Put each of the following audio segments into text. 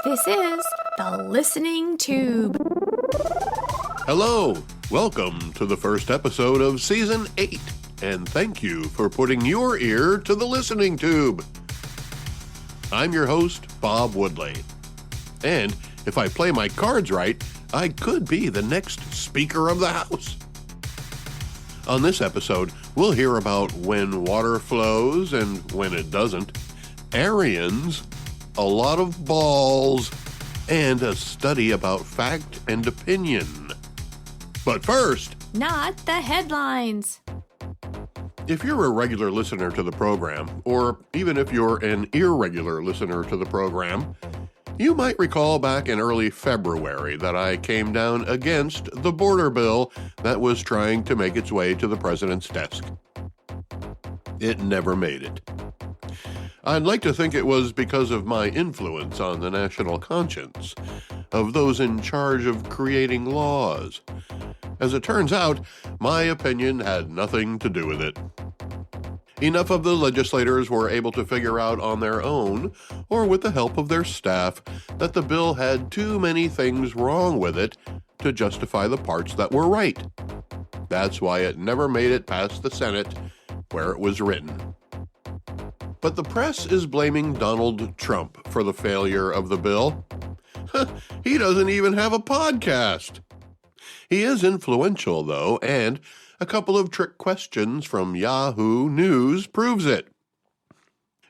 This is the Listening Tube. Hello, welcome to the first episode of Season 8, and thank you for putting your ear to the Listening Tube. I'm your host, Bob Woodley, and if I play my cards right, I could be the next Speaker of the House. On this episode, we'll hear about when water flows and when it doesn't, Aryans, a lot of balls, and a study about fact and opinion. But first, Not the headlines. if you're a regular listener to the program, or even if you're an irregular listener to the program, you might recall back in early February that I came down against the border bill that was trying to make its way to the president's desk. It never made it. I'd like to think it was because of my influence on the national conscience of those in charge of creating laws. As it turns out, my opinion had nothing to do with it. Enough of the legislators were able to figure out on their own, or with the help of their staff, that the bill had too many things wrong with it to justify the parts that were right. That's why it never made it past the Senate, where it was written. But the press is blaming Donald Trump for the failure of the bill. He doesn't even have a podcast. He is influential, though, and a couple of trick questions from Yahoo News proves it.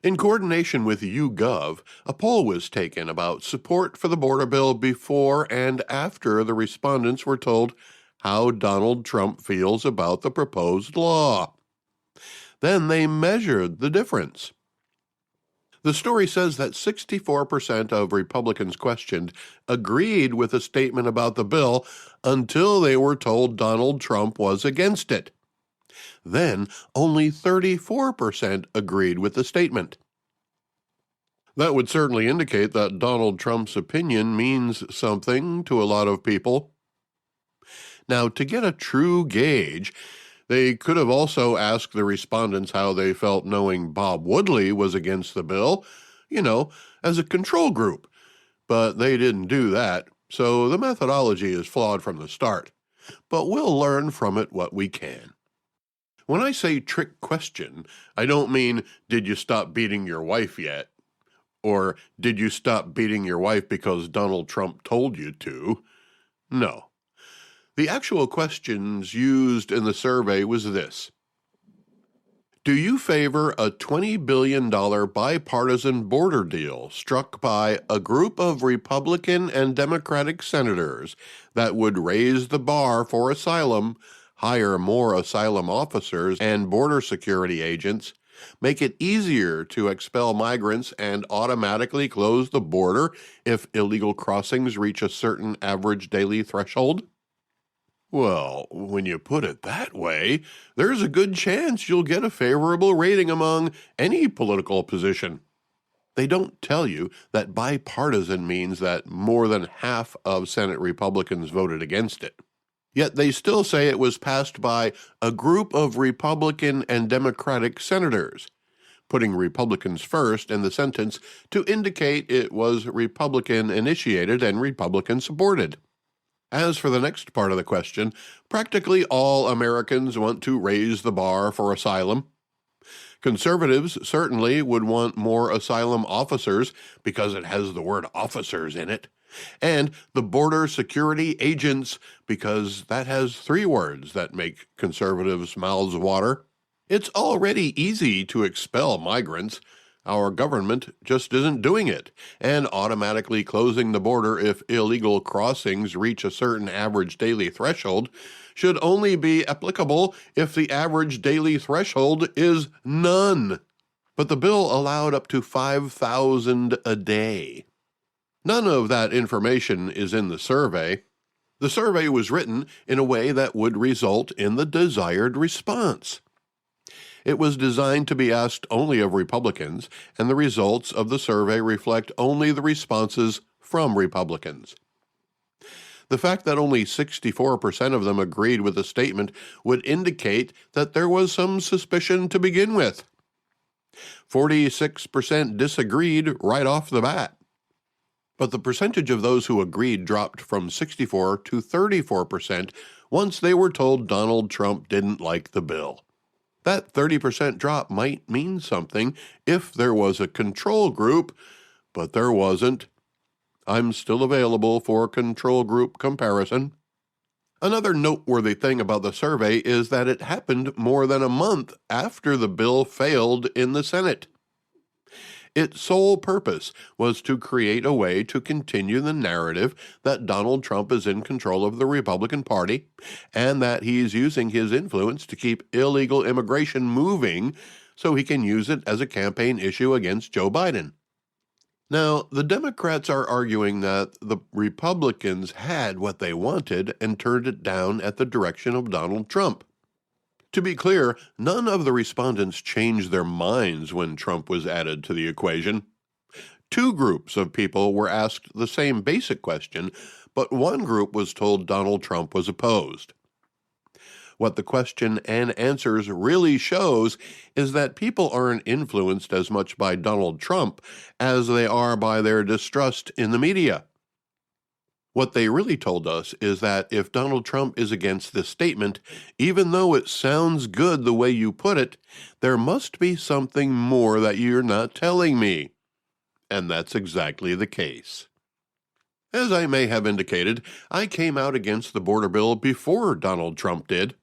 In coordination with YouGov, a poll was taken about support for the border bill before and after the respondents were told how Donald Trump feels about the proposed law. Then they measured the difference. The story says that 64% of Republicans questioned agreed with the statement about the bill until they were told Donald Trump was against it. Then only 34% agreed with the statement. That would certainly indicate that Donald Trump's opinion means something to a lot of people. Now, to get a true gauge, they could have also asked the respondents how they felt knowing Bob Woodley was against the bill, as a control group. But they didn't do that, so the methodology is flawed from the start. But we'll learn from it what we can. When I say trick question, I don't mean, did you stop beating your wife yet? Or did you stop beating your wife because Donald Trump told you to? No. The actual questions used in the survey was this. Do you favor a $20 billion bipartisan border deal struck by a group of Republican and Democratic senators that would raise the bar for asylum, hire more asylum officers and border security agents, make it easier to expel migrants, and automatically close the border if illegal crossings reach a certain average daily threshold? Well, when you put it that way, there's a good chance you'll get a favorable rating among any political position. They don't tell you that bipartisan means that more than half of Senate Republicans voted against it. Yet they still say it was passed by a group of Republican and Democratic senators, putting Republicans first in the sentence to indicate it was Republican-initiated and Republican-supported. As for the next part of the question, practically all Americans want to raise the bar for asylum. Conservatives certainly would want more asylum officers because it has the word officers in it, and the border security agents because that has 3 words that make conservatives' mouths water. It's already easy to expel migrants. Our government just isn't doing it, and automatically closing the border if illegal crossings reach a certain average daily threshold should only be applicable if the average daily threshold is none. But the bill allowed up to 5,000 a day. None of that information is in the survey. The survey was written in a way that would result in the desired response. It was designed to be asked only of Republicans, and the results of the survey reflect only the responses from Republicans. The fact that only 64% of them agreed with the statement would indicate that there was some suspicion to begin with. 46% disagreed right off the bat. but the percentage of those who agreed dropped from 64 to 34% once they were told Donald Trump didn't like the bill. That 30% drop might mean something if there was a control group, but there wasn't. I'm still available for control group comparison. Another noteworthy thing about the survey is that it happened more than a month after the bill failed in the Senate. Its sole purpose was to create a way to continue the narrative that Donald Trump is in control of the Republican Party and that he's using his influence to keep illegal immigration moving so he can use it as a campaign issue against Joe Biden. Now, the Democrats are arguing that the Republicans had what they wanted and turned it down at the direction of Donald Trump. To be clear, none of the respondents changed their minds when Trump was added to the equation. Two groups of people were asked the same basic question, but one group was told Donald Trump was opposed. What the question and answers really shows is that people aren't influenced as much by Donald Trump as they are by their distrust in the media. What they really told us is that if Donald Trump is against this statement, even though it sounds good the way you put it, there must be something more that you're not telling me. And that's exactly the case. As I may have indicated, I came out against the border bill before Donald Trump did.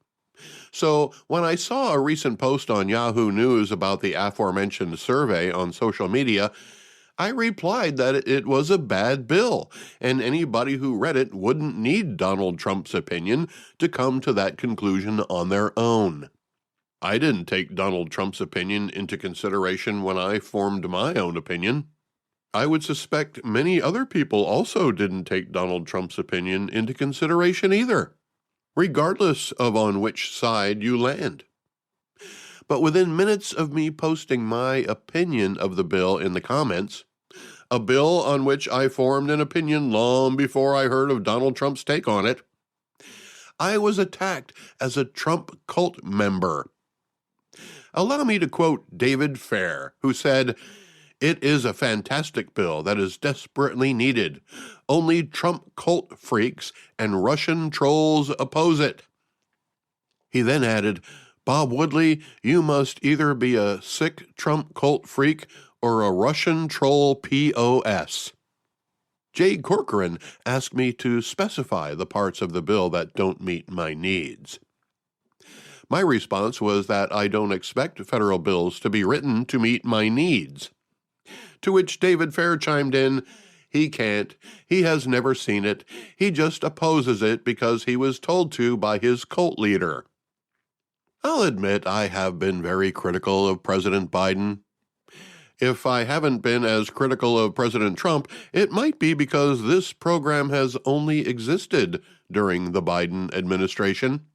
So when I saw a recent post on Yahoo News about the aforementioned survey on social media, I replied that it was a bad bill, and anybody who read it wouldn't need Donald Trump's opinion to come to that conclusion on their own. I didn't take Donald Trump's opinion into consideration when I formed my own opinion. I would suspect many other people also didn't take Donald Trump's opinion into consideration either, regardless of on which side you land. But within minutes of me posting my opinion of the bill in the comments, a bill on which I formed an opinion long before I heard of Donald Trump's take on it, I was attacked as a Trump cult member. Allow me to quote David Fair, who said, "It is a fantastic bill that is desperately needed. Only Trump cult freaks and Russian trolls oppose it." He then added, "Bob Woodley, you must either be a sick Trump cult freak or a Russian troll POS. Jay Corcoran asked me to specify the parts of the bill that don't meet my needs. My response was that I don't expect federal bills to be written to meet my needs. To which David Fair chimed in, "He can't. He has never seen it. He just opposes it because he was told to by his cult leader." I'll admit I have been very critical of President Biden. If I haven't been as critical of President Trump, it might be because this program has only existed during the Biden administration.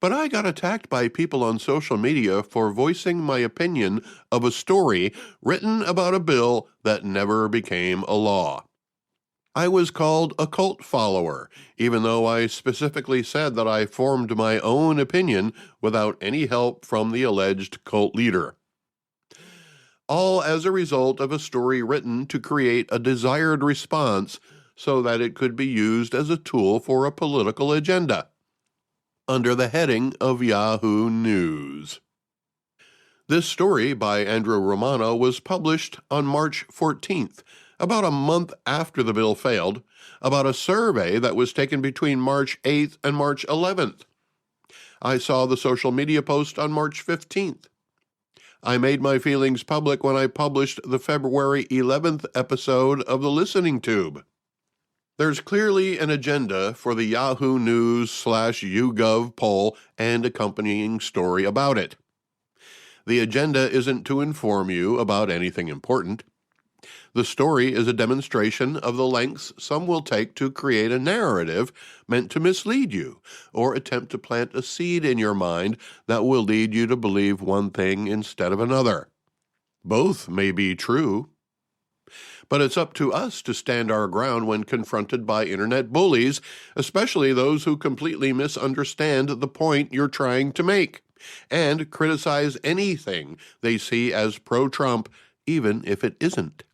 But I got attacked by people on social media for voicing my opinion of a story written about a bill that never became a law. I was called a cult follower, even though I specifically said that I formed my own opinion without any help from the alleged cult leader. All as a result of a story written to create a desired response so that it could be used as a tool for a political agenda, under the heading of Yahoo News. This story by Andrew Romano was published on March 14th, about a month after the bill failed, about a survey that was taken between March 8th and March 11th. I saw the social media post on March 15th. I made my feelings public when I published the February 11th episode of the Listening Tube. There's clearly an agenda for the Yahoo News/YouGov poll and accompanying story about it. The agenda isn't to inform you about anything important. The story is a demonstration of the lengths some will take to create a narrative meant to mislead you or attempt to plant a seed in your mind that will lead you to believe one thing instead of another. Both may be true. But it's up to us to stand our ground when confronted by internet bullies, especially those who completely misunderstand the point you're trying to make and criticize anything they see as pro-Trump, even if it isn't.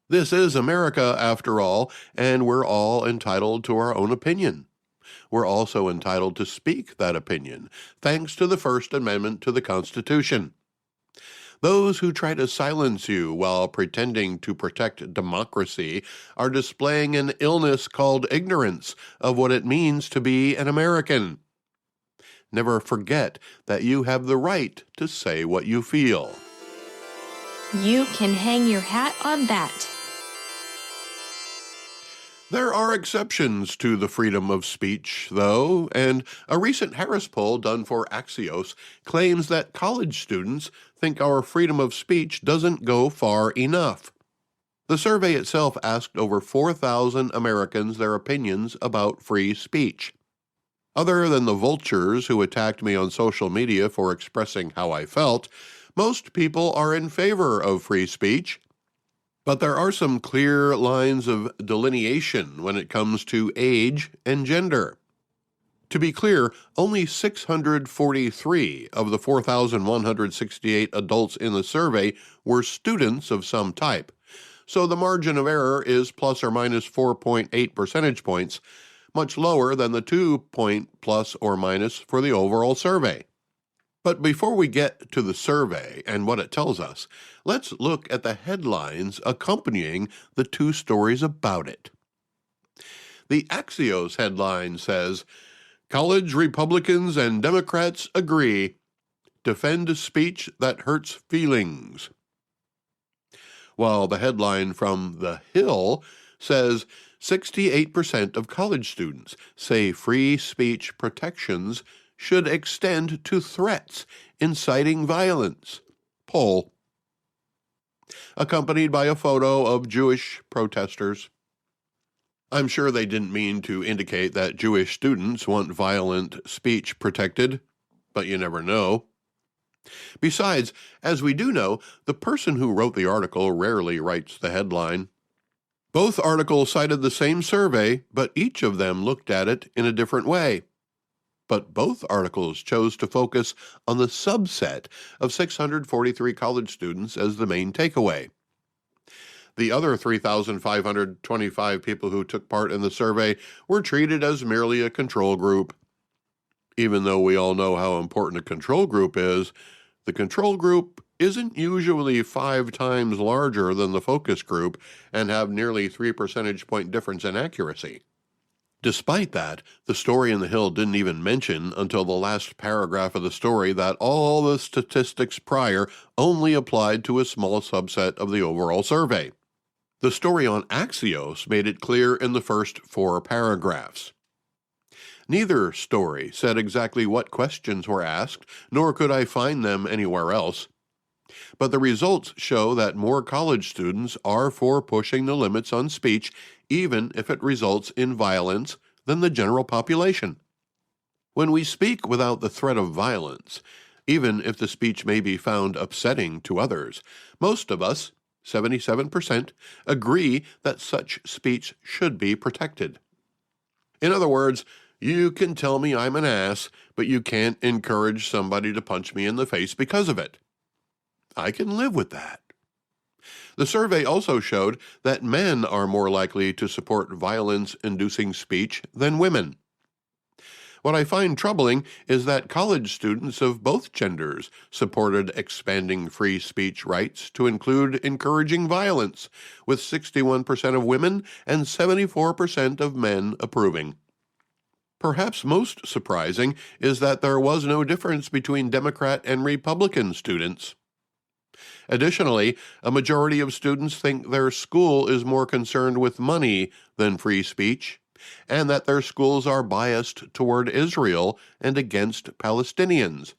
This is America, after all, and we're all entitled to our own opinion. We're also entitled to speak that opinion, thanks to the First Amendment to the Constitution. Those who try to silence you while pretending to protect democracy are displaying an illness called ignorance of what it means to be an American. Never forget that you have the right to say what you feel. You can hang your hat on that. There are exceptions to the freedom of speech, though, and a recent Harris poll done for Axios claims that college students think our freedom of speech doesn't go far enough. The survey itself asked over 4,000 Americans their opinions about free speech. Other than the vultures who attacked me on social media for expressing how I felt, most people are in favor of free speech. But there are some clear lines of delineation when it comes to age and gender. To be clear, only 643 of the 4,168 adults in the survey were students of some type, so the margin of error is plus or minus 4.8 percentage points, much lower than the 2-point plus or minus for the overall survey. But before we get to the survey and what it tells us, let's look at the headlines accompanying the two stories about it. The Axios headline says, "College Republicans and Democrats agree. Defend speech that hurts feelings." While the headline from The Hill says, 68% of college students say free speech protections should extend to threats inciting violence. Poll. Accompanied by a photo of Jewish protesters. I'm sure they didn't mean to indicate that Jewish students want violent speech protected, but you never know. Besides, as we do know, the person who wrote the article rarely writes the headline. Both articles cited the same survey, but each of them looked at it in a different way. But both articles chose to focus on the subset of 643 college students as the main takeaway. The other 3,525 people who took part in the survey were treated as merely a control group. Even though we all know how important a control group is, the control group isn't usually 5 times larger than the focus group and have nearly 3 percentage point difference in accuracy. Despite that, the story in The Hill didn't even mention until the last paragraph of the story that all the statistics prior only applied to a small subset of the overall survey. The story on Axios made it clear in the first 4 paragraphs. Neither story said exactly what questions were asked, nor could I find them anywhere else. But the results show that more college students are for pushing the limits on speech, even if it results in violence, than the general population. When we speak without the threat of violence, even if the speech may be found upsetting to others, most of us, 77%, agree that such speech should be protected. In other words, you can tell me I'm an ass, but you can't encourage somebody to punch me in the face because of it. I can live with that. The survey also showed that men are more likely to support violence-inducing speech than women. What I find troubling is that college students of both genders supported expanding free speech rights to include encouraging violence, with 61% of women and 74% of men approving. Perhaps most surprising is that there was no difference between Democrat and Republican students. Additionally, a majority of students think their school is more concerned with money than free speech, and that their schools are biased toward Israel and against Palestinians.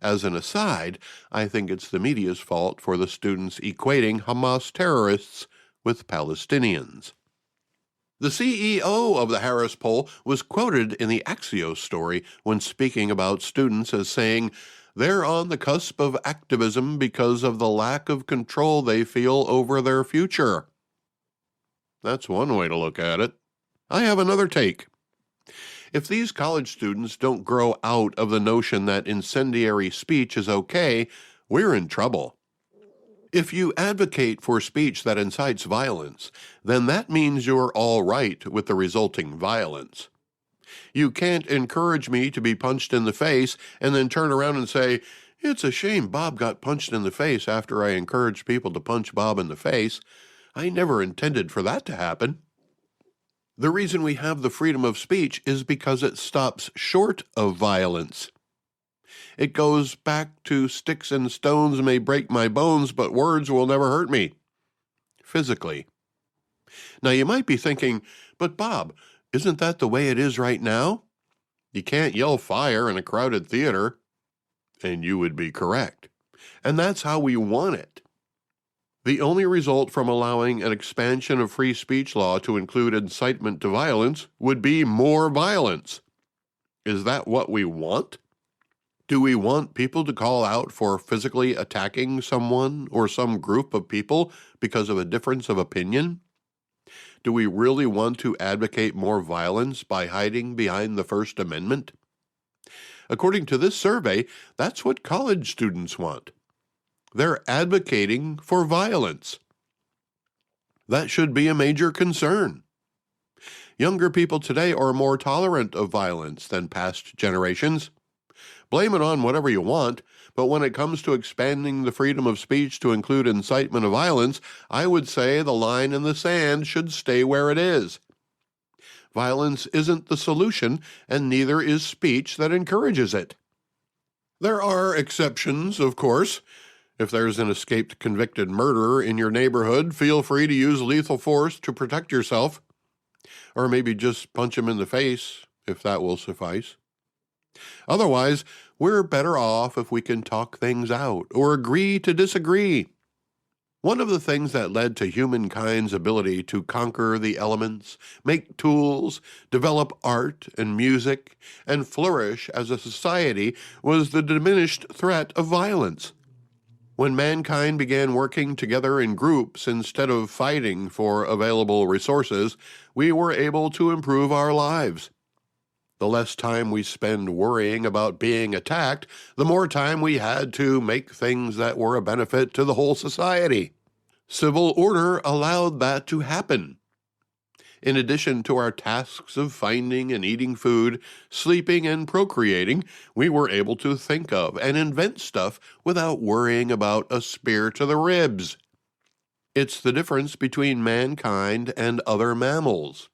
As an aside, I think it's the media's fault for the students equating Hamas terrorists with Palestinians. The CEO of the Harris poll was quoted in the Axios story when speaking about students as saying, "They're on the cusp of activism because of the lack of control they feel over their future." That's one way to look at it. I have another take. If these college students don't grow out of the notion that incendiary speech is okay, we're in trouble. If you advocate for speech that incites violence, then that means you're all right with the resulting violence. You can't encourage me to be punched in the face and then turn around and say, "It's a shame Bob got punched in the face after I encouraged people to punch Bob in the face. I never intended for that to happen." The reason we have the freedom of speech is because it stops short of violence. It goes back to sticks and stones may break my bones, but words will never hurt me, physically. Now you might be thinking, but Bob, isn't that the way it is right now? You can't yell fire in a crowded theater. And you would be correct. And that's how we want it. The only result from allowing an expansion of free speech law to include incitement to violence would be more violence. Is that what we want? Do we want people to call out for physically attacking someone or some group of people because of a difference of opinion? Do we really want to advocate more violence by hiding behind the First Amendment? According to this survey, that's what college students want. They're advocating for violence. That should be a major concern. Younger people today are more tolerant of violence than past generations. Blame it on whatever you want, but when it comes to expanding the freedom of speech to include incitement of violence, I would say the line in the sand should stay where it is. Violence isn't the solution, and neither is speech that encourages it. There are exceptions, of course. If there's an escaped convicted murderer in your neighborhood, feel free to use lethal force to protect yourself. Or maybe just punch him in the face, if that will suffice. Otherwise, we're better off if we can talk things out or agree to disagree. One of the things that led to humankind's ability to conquer the elements, make tools, develop art and music, and flourish as a society was the diminished threat of violence. When mankind began working together in groups instead of fighting for available resources, we were able to improve our lives. The less time we spend worrying about being attacked, the more time we had to make things that were a benefit to the whole society. Civil order allowed that to happen. In addition to our tasks of finding and eating food, sleeping and procreating, we were able to think of and invent stuff without worrying about a spear to the ribs. It's the difference between mankind and other mammals.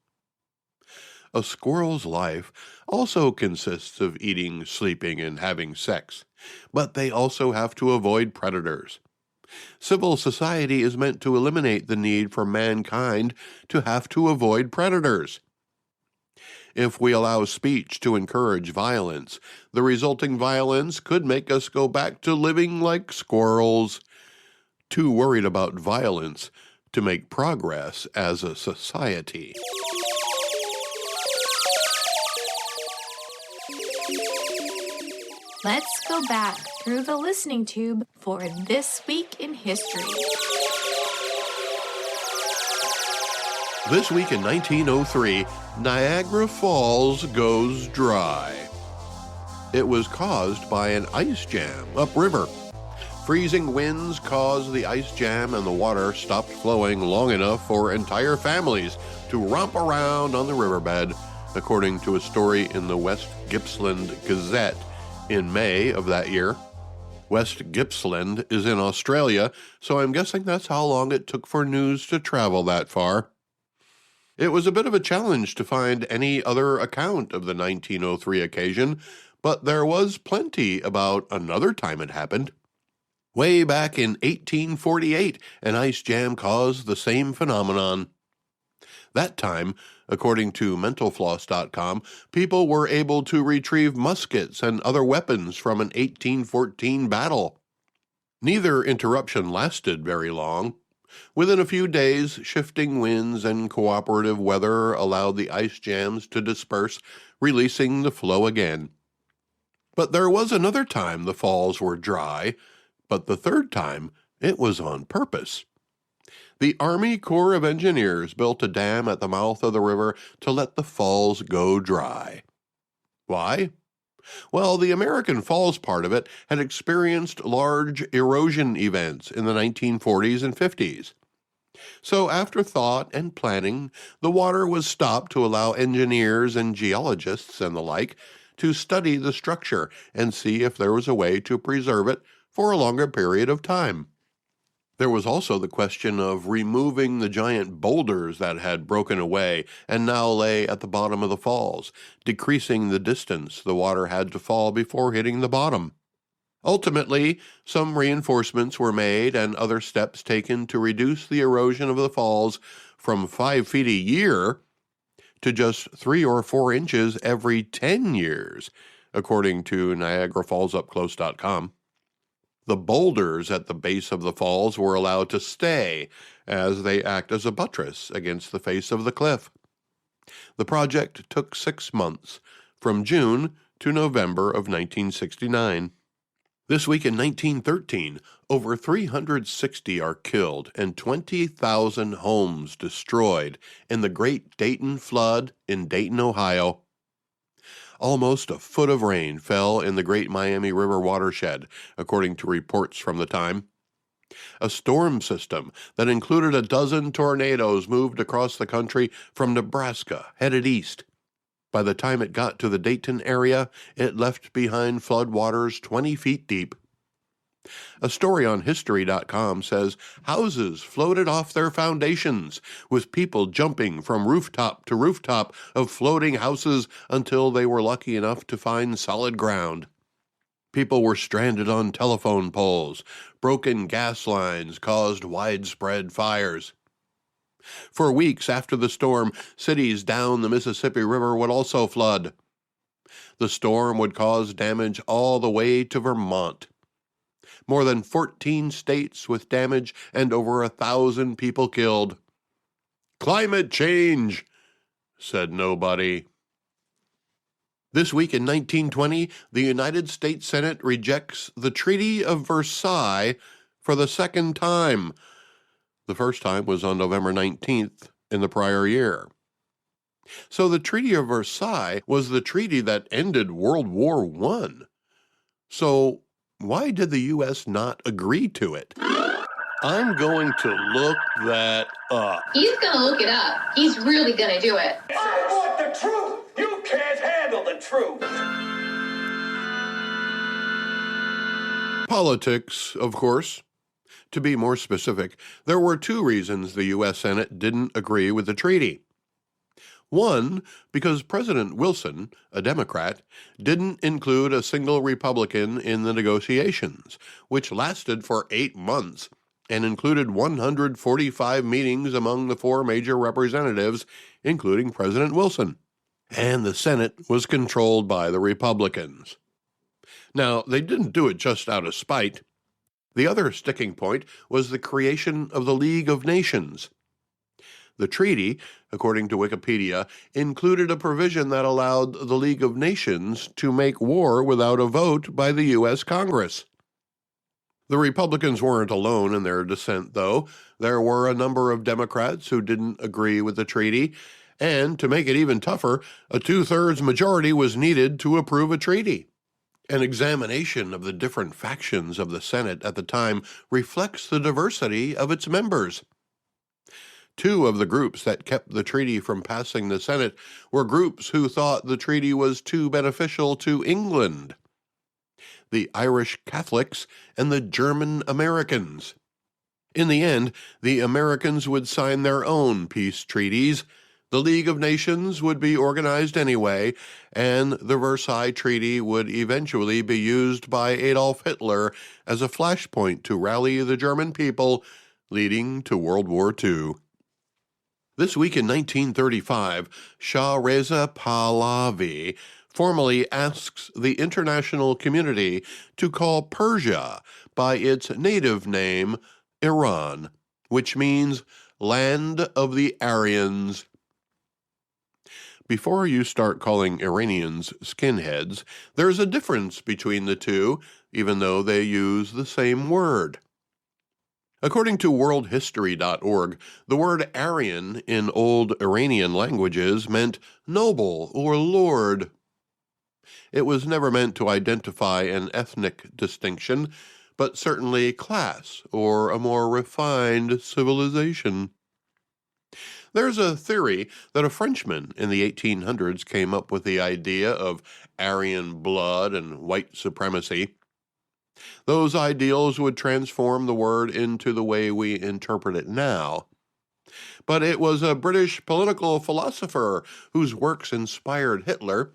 A squirrel's life also consists of eating, sleeping, and having sex, but they also have to avoid predators. Civil society is meant to eliminate the need for mankind to have to avoid predators. If we allow speech to encourage violence, the resulting violence could make us go back to living like squirrels, too worried about violence to make progress as a society. Let's go back through the listening tube for This Week in History. This week in 1903, Niagara Falls goes dry. It was caused by an ice jam upriver. Freezing winds caused the ice jam and the water stopped flowing long enough for entire families to romp around on the riverbed, according to a story in the West Gippsland Gazette in May of that year. West Gippsland is in Australia, so I'm guessing that's how long it took for news to travel that far. It was a bit of a challenge to find any other account of the 1903 occasion, but there was plenty about another time it happened. Way back in 1848, an ice jam caused the same phenomenon. That time, according to mentalfloss.com, people were able to retrieve muskets and other weapons from an 1814 battle. Neither interruption lasted very long. Within a few days, shifting winds and cooperative weather allowed the ice jams to disperse, releasing the flow again. But there was another time the falls were dry, but the third time it was on purpose. The Army Corps of Engineers built a dam at the mouth of the river to let the falls go dry. Why? Well, the American Falls part of it had experienced large erosion events in the 1940s and 50s. So after thought and planning, the water was stopped to allow engineers and geologists and the like to study the structure and see if there was a way to preserve it for a longer period of time. There was also the question of removing the giant boulders that had broken away and now lay at the bottom of the falls, decreasing the distance the water had to fall before hitting the bottom. Ultimately, some reinforcements were made and other steps taken to reduce the erosion of the falls from 5 feet a year to just 3 or 4 inches every 10 years, according to NiagaraFallsUpClose.com. The boulders at the base of the falls were allowed to stay, as they act as a buttress against the face of the cliff. The project took 6 months, from June to November of 1969. This week in 1913, over 360 are killed and 20,000 homes destroyed in the Great Dayton Flood in Dayton, Ohio. Almost a foot of rain fell in the Great Miami River watershed, according to reports from the time. A storm system that included a dozen tornadoes moved across the country from Nebraska, headed east. By the time it got to the Dayton area, it left behind floodwaters 20 feet deep. A story on History.com says houses floated off their foundations, with people jumping from rooftop to rooftop of floating houses until they were lucky enough to find solid ground. People were stranded on telephone poles. Broken gas lines caused widespread fires. For weeks after the storm, cities down the Mississippi River would also flood. The storm would cause damage all the way to Vermont. More than 14 states with damage and over 1,000 people killed. Climate change, said nobody. This week in 1920, the United States Senate rejects the Treaty of Versailles for the second time. The first time was on November 19th in the prior year. So the Treaty of Versailles was the treaty that ended World War I. So why did the U.S. not agree to it? I'm going to look that up. He's going to look it up. He's really going to do it. I want the truth. You can't handle the truth. Politics, of course. To be more specific, there were 2 reasons the U.S. Senate didn't agree with the treaty. One, because President Wilson, a Democrat, didn't include a single Republican in the negotiations, which lasted for 8 months and included 145 meetings among the 4 major representatives, including President Wilson. And the Senate was controlled by the Republicans. Now, they didn't do it just out of spite. The other sticking point was the creation of the League of Nations. The treaty, according to Wikipedia, included a provision that allowed the League of Nations to make war without a vote by the U.S. Congress. The Republicans weren't alone in their dissent, though. There were a number of Democrats who didn't agree with the treaty, and to make it even tougher, a 2/3 majority was needed to approve a treaty. An examination of the different factions of the Senate at the time reflects the diversity of its members. 2 of the groups that kept the treaty from passing the Senate were groups who thought the treaty was too beneficial to England: the Irish Catholics and the German Americans. In the end, the Americans would sign their own peace treaties. The League of Nations would be organized anyway, and the Versailles Treaty would eventually be used by Adolf Hitler as a flashpoint to rally the German people, leading to World War II. This week in 1935, Shah Reza Pahlavi formally asks the international community to call Persia by its native name, Iran, which means land of the Aryans. Before you start calling Iranians skinheads, there's a difference between the two, even though they use the same word. According to worldhistory.org, the word Aryan in old Iranian languages meant noble or lord. It was never meant to identify an ethnic distinction, but certainly class or a more refined civilization. There's a theory that a Frenchman in the 1800s came up with the idea of Aryan blood and white supremacy. Those ideals would transform the word into the way we interpret it now. But it was a British political philosopher whose works inspired Hitler,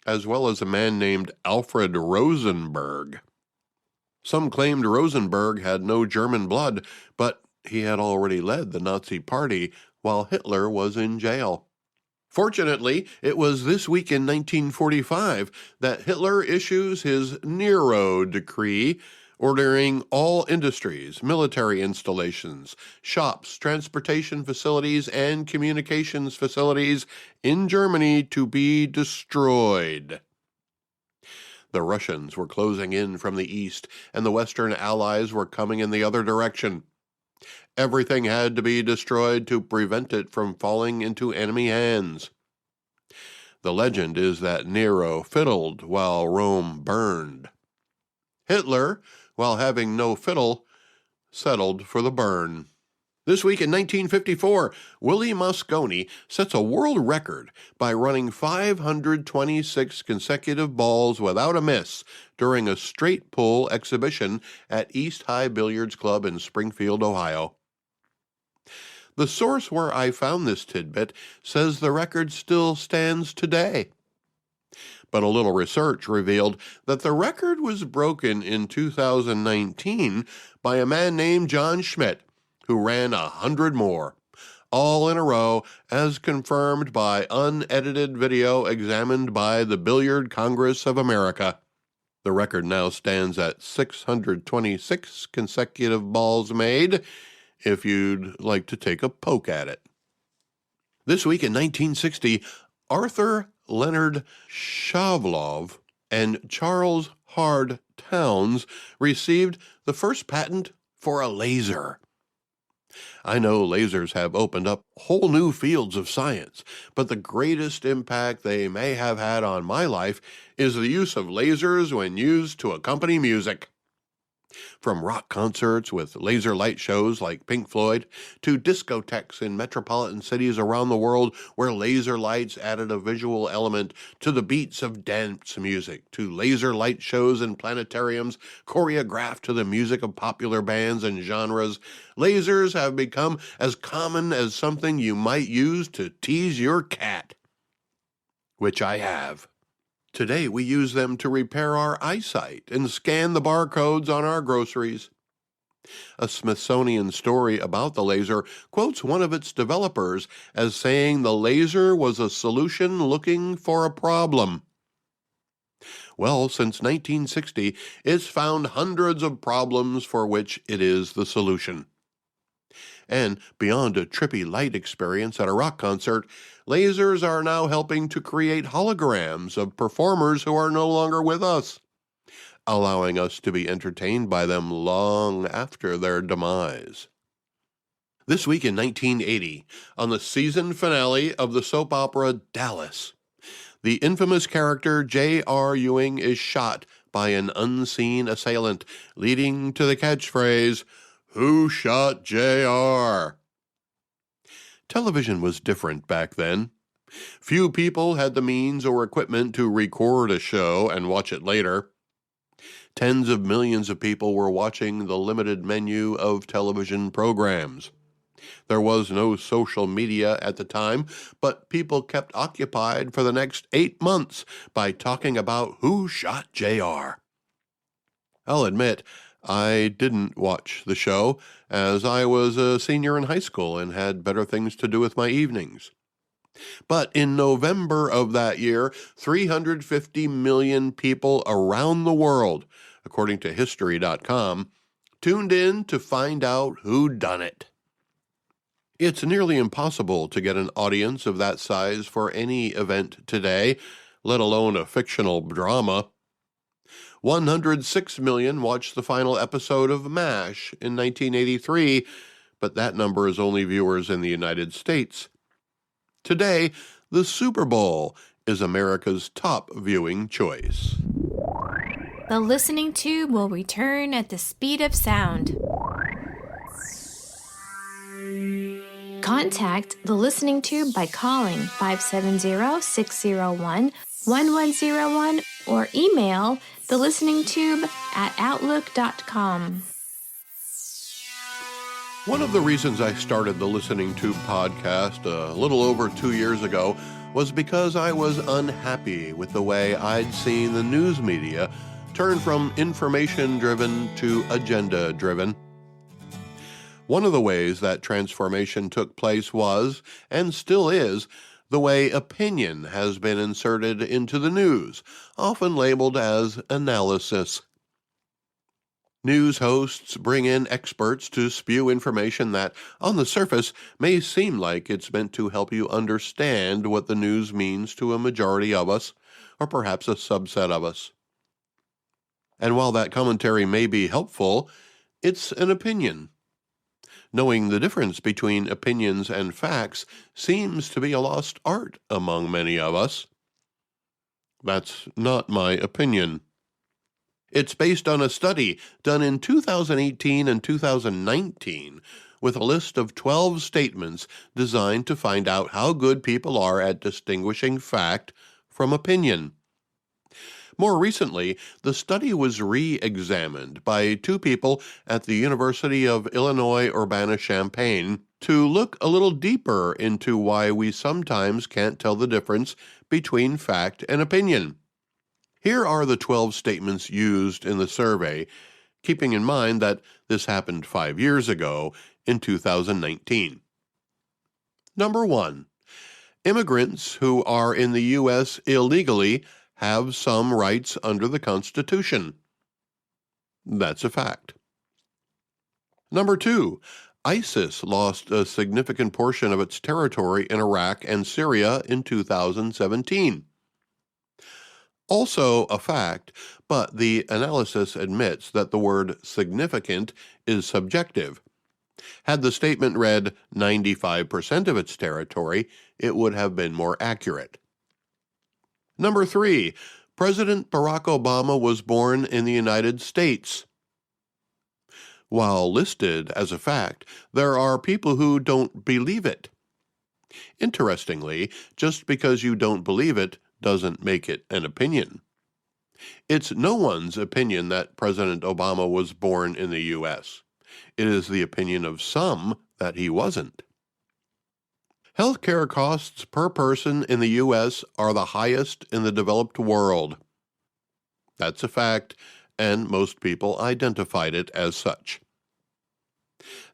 as well as a man named Alfred Rosenberg. Some claimed Rosenberg had no German blood, but he had already led the Nazi Party while Hitler was in jail. Fortunately, it was this week in 1945 that Hitler issues his Nero Decree, ordering all industries, military installations, shops, transportation facilities, and communications facilities in Germany to be destroyed. The Russians were closing in from the east, and the Western Allies were coming in the other direction. Everything had to be destroyed to prevent it from falling into enemy hands. The legend is that Nero fiddled while Rome burned. Hitler, while having no fiddle, settled for the burn. This week in 1954, Willie Mosconi sets a world record by running 526 consecutive balls without a miss during a straight pull exhibition at East High Billiards Club in Springfield, Ohio. The source where I found this tidbit says the record still stands today. But a little research revealed that the record was broken in 2019 by a man named John Schmidt, who ran 100 more, all in a row, as confirmed by unedited video examined by the Billiard Congress of America. The record now stands at 626 consecutive balls made, if you'd like to take a poke at it. This week in 1960, Arthur Leonard Shavlov and Charles Hard Towns received the first patent for a laser. I know lasers have opened up whole new fields of science, but the greatest impact they may have had on my life is the use of lasers when used to accompany music. From rock concerts with laser light shows like Pink Floyd, to discotheques in metropolitan cities around the world where laser lights added a visual element to the beats of dance music, to laser light shows in planetariums choreographed to the music of popular bands and genres, lasers have become as common as something you might use to tease your cat. Which I have. Today we use them to repair our eyesight and scan the barcodes on our groceries. A Smithsonian story about the laser quotes one of its developers as saying the laser was a solution looking for a problem. Well, since 1960, it's found hundreds of problems for which it is the solution. And beyond a trippy light experience at a rock concert, lasers are now helping to create holograms of performers who are no longer with us, allowing us to be entertained by them long after their demise. This week in 1980, on the season finale of the soap opera Dallas, the infamous character J.R. Ewing is shot by an unseen assailant, leading to the catchphrase, "Who shot J.R.?" Television was different back then. Few people had the means or equipment to record a show and watch it later. Tens of millions of people were watching the limited menu of television programs. There was no social media at the time, but people kept occupied for the next 8 months by talking about who shot J.R. I'll admit, I didn't watch the show, as I was a senior in high school and had better things to do with my evenings. But in November of that year, 350 million people around the world, according to History.com, tuned in to find out who done it. It's nearly impossible to get an audience of that size for any event today, let alone a fictional drama. 106 million watched the final episode of MASH in 1983, but that number is only viewers in the United States. Today, the Super Bowl is America's top viewing choice. The listening tube will return at the speed of sound. Contact the listening tube by calling 570-601-1101 or email thelisteningtube@outlook.com. One of the reasons I started the Listening Tube podcast a little over 2 years ago was because I was unhappy with the way I'd seen the news media turn from information-driven to agenda-driven. One of the ways that transformation took place was, and still is, the way opinion has been inserted into the news, often labeled as analysis. News hosts bring in experts to spew information that, on the surface, may seem like it's meant to help you understand what the news means to a majority of us, or perhaps a subset of us. And while that commentary may be helpful, it's an opinion. Knowing the difference between opinions and facts seems to be a lost art among many of us. That's not my opinion. It's based on a study done in 2018 and 2019 with a list of 12 statements designed to find out how good people are at distinguishing fact from opinion. More recently, the study was re-examined by two people at the University of Illinois Urbana-Champaign to look a little deeper into why we sometimes can't tell the difference between fact and opinion. Here are the 12 statements used in the survey, keeping in mind that this happened 5 years ago in 2019. Number 1. Immigrants who are in the U.S. illegally have some rights under the Constitution. That's a fact. Number 2. ISIS lost a significant portion of its territory in Iraq and Syria in 2017. Also a fact, but the analysis admits that the word significant is subjective. Had the statement read 95% of its territory, it would have been more accurate. Number 3, President Barack Obama was born in the United States. While listed as a fact, there are people who don't believe it. Interestingly, just because you don't believe it doesn't make it an opinion. It's no one's opinion that President Obama was born in the U.S. It is the opinion of some that he wasn't. Healthcare costs per person in the U.S. are the highest in the developed world. That's a fact, and most people identified it as such.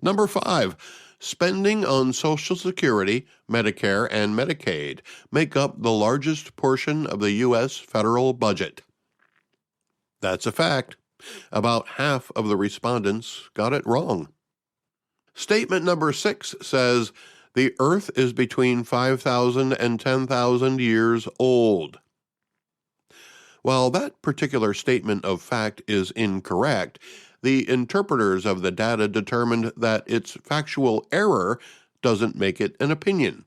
Number 5, spending on Social Security, Medicare, and Medicaid make up the largest portion of the U.S. federal budget. That's a fact. About half of the respondents got it wrong. Statement number 6 says, the Earth is between 5,000 and 10,000 years old. While that particular statement of fact is incorrect, the interpreters of the data determined that its factual error doesn't make it an opinion.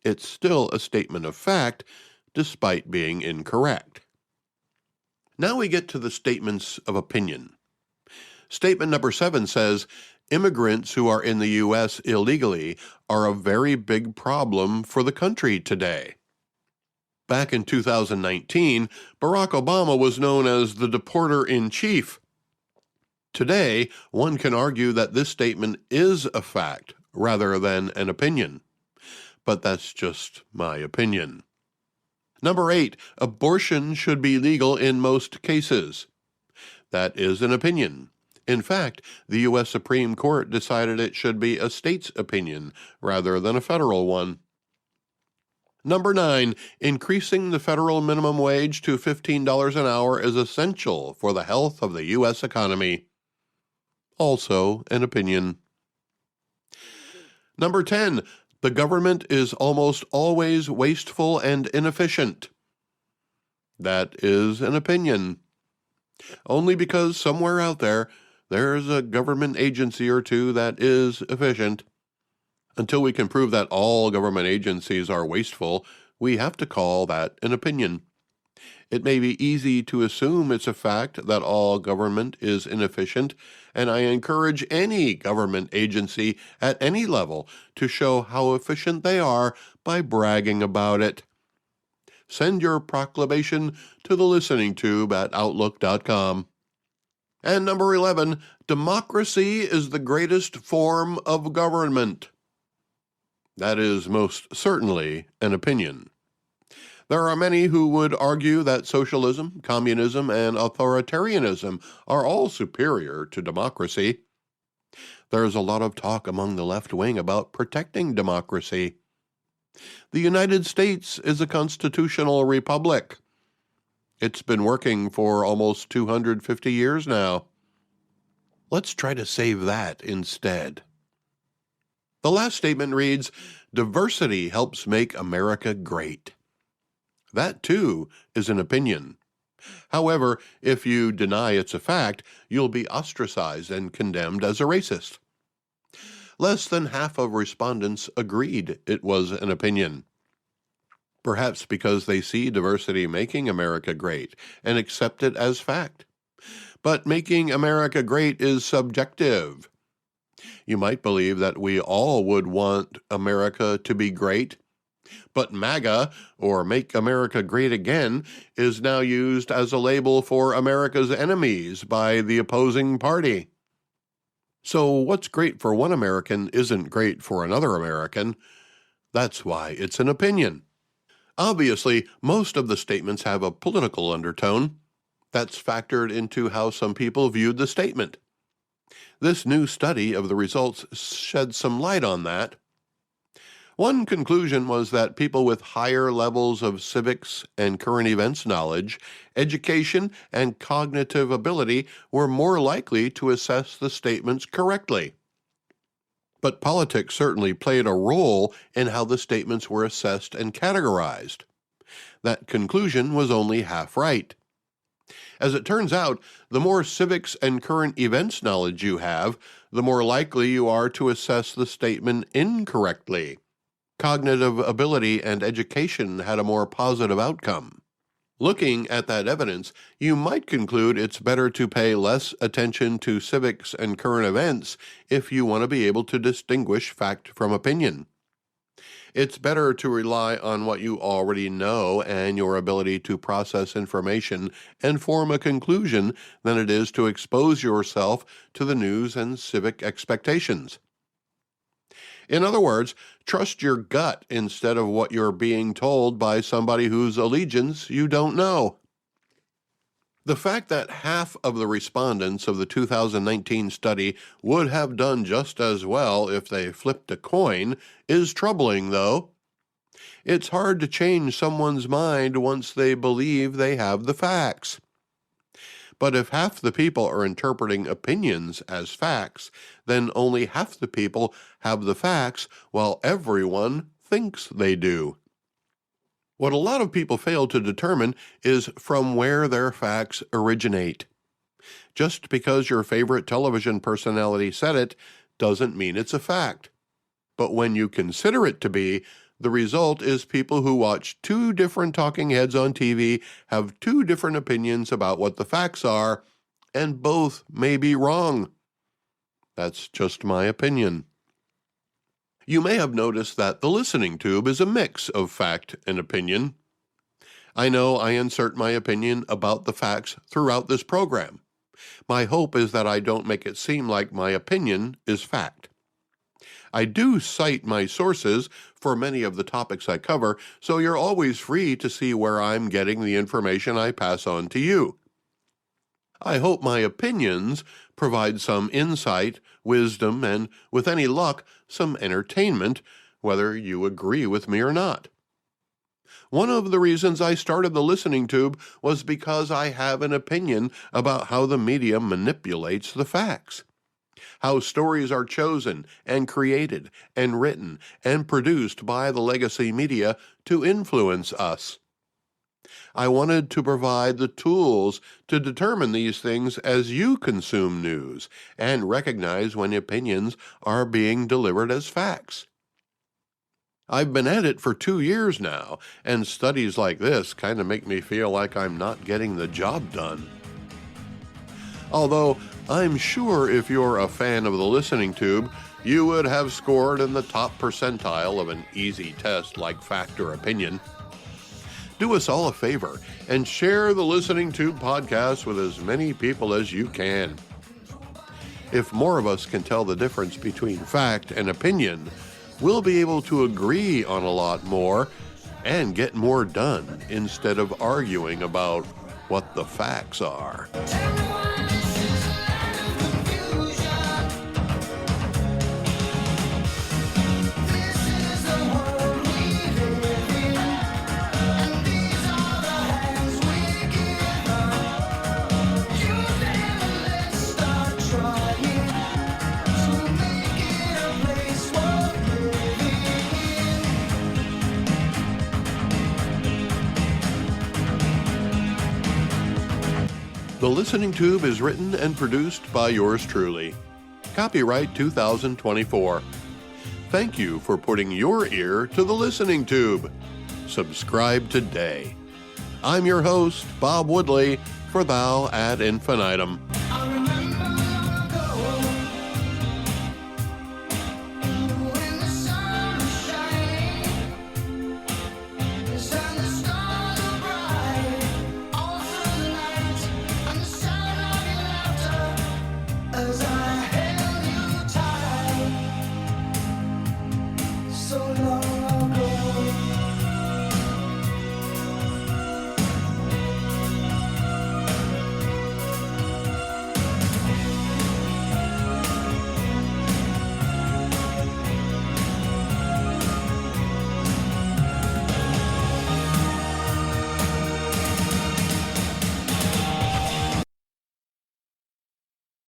It's still a statement of fact, despite being incorrect. Now we get to the statements of opinion. Statement number 7 says, immigrants who are in the U.S. illegally are a very big problem for the country today. Back in 2019, Barack Obama was known as the deporter-in-chief. Today, one can argue that this statement is a fact rather than an opinion. But that's just my opinion. Number 8, abortion should be legal in most cases. That is an opinion. In fact, the U.S. Supreme Court decided it should be a state's opinion rather than a federal one. Number 9, increasing the federal minimum wage to $15 an hour is essential for the health of the U.S. economy. Also an opinion. Number 10, the government is almost always wasteful and inefficient. That is an opinion. Only because somewhere out there's a government agency or two that is efficient. Until we can prove that all government agencies are wasteful, we have to call that an opinion. It may be easy to assume it's a fact that all government is inefficient, and I encourage any government agency at any level to show how efficient they are by bragging about it. Send your proclamation to the listening tube at outlook.com. And number 11, democracy is the greatest form of government. That is most certainly an opinion. There are many who would argue that socialism, communism, and authoritarianism are all superior to democracy. There's a lot of talk among the left wing about protecting democracy. The United States is a constitutional republic. It's been working for almost 250 years now. Let's try to save that instead. The last statement reads, diversity helps make America great. That, too, is an opinion. However, if you deny it's a fact, you'll be ostracized and condemned as a racist. Less than half of respondents agreed it was an opinion. Perhaps because they see diversity making America great and accept it as fact. But making America great is subjective. You might believe that we all would want America to be great, but MAGA, or Make America Great Again, is now used as a label for America's enemies by the opposing party. So what's great for one American isn't great for another American. That's why it's an opinion. Obviously, most of the statements have a political undertone. That's factored into how some people viewed the statement. This new study of the results sheds some light on that. One conclusion was that people with higher levels of civics and current events knowledge, education, and cognitive ability were more likely to assess the statements correctly. But politics certainly played a role in how the statements were assessed and categorized. That conclusion was only half right. As it turns out, the more civics and current events knowledge you have, the more likely you are to assess the statement incorrectly. Cognitive ability and education had a more positive outcome. Looking at that evidence, you might conclude it's better to pay less attention to civics and current events if you want to be able to distinguish fact from opinion. It's better to rely on what you already know and your ability to process information and form a conclusion than it is to expose yourself to the news and civic expectations. In other words, trust your gut instead of what you're being told by somebody whose allegiance you don't know. The fact that half of the respondents of the 2019 study would have done just as well if they flipped a coin is troubling, though. It's hard to change someone's mind once they believe they have the facts. But if half the people are interpreting opinions as facts, then only half the people have the facts while everyone thinks they do. What a lot of people fail to determine is from where their facts originate. Just because your favorite television personality said it doesn't mean it's a fact. But when you consider it to be, the result is people who watch two different talking heads on TV have two different opinions about what the facts are, and both may be wrong. That's just my opinion. You may have noticed that the listening tube is a mix of fact and opinion. I know I insert my opinion about the facts throughout this program. My hope is that I don't make it seem like my opinion is fact. I do cite my sources for many of the topics I cover, so you're always free to see where I'm getting the information I pass on to you. I hope my opinions provide some insight, wisdom, and, with any luck, some entertainment, whether you agree with me or not. One of the reasons I started the listening tube was because I have an opinion about how the media manipulates the facts. How stories are chosen and created and written and produced by the legacy media to influence us. I wanted to provide the tools to determine these things as you consume news and recognize when opinions are being delivered as facts. I've been at it for 2 years now, and studies like this kind of make me feel like I'm not getting the job done. Although, I'm sure if you're a fan of the listening tube, you would have scored in the top percentile of an easy test like fact or opinion. Do us all a favor and share the Listening Tube podcast with as many people as you can. If more of us can tell the difference between fact and opinion, we'll be able to agree on a lot more and get more done instead of arguing about what the facts are. The Listening Tube is written and produced by yours truly. Copyright 2024. Thank you for putting your ear to the Listening Tube. Subscribe today. I'm your host, Bob Woodley, for Thou ad Infinitum.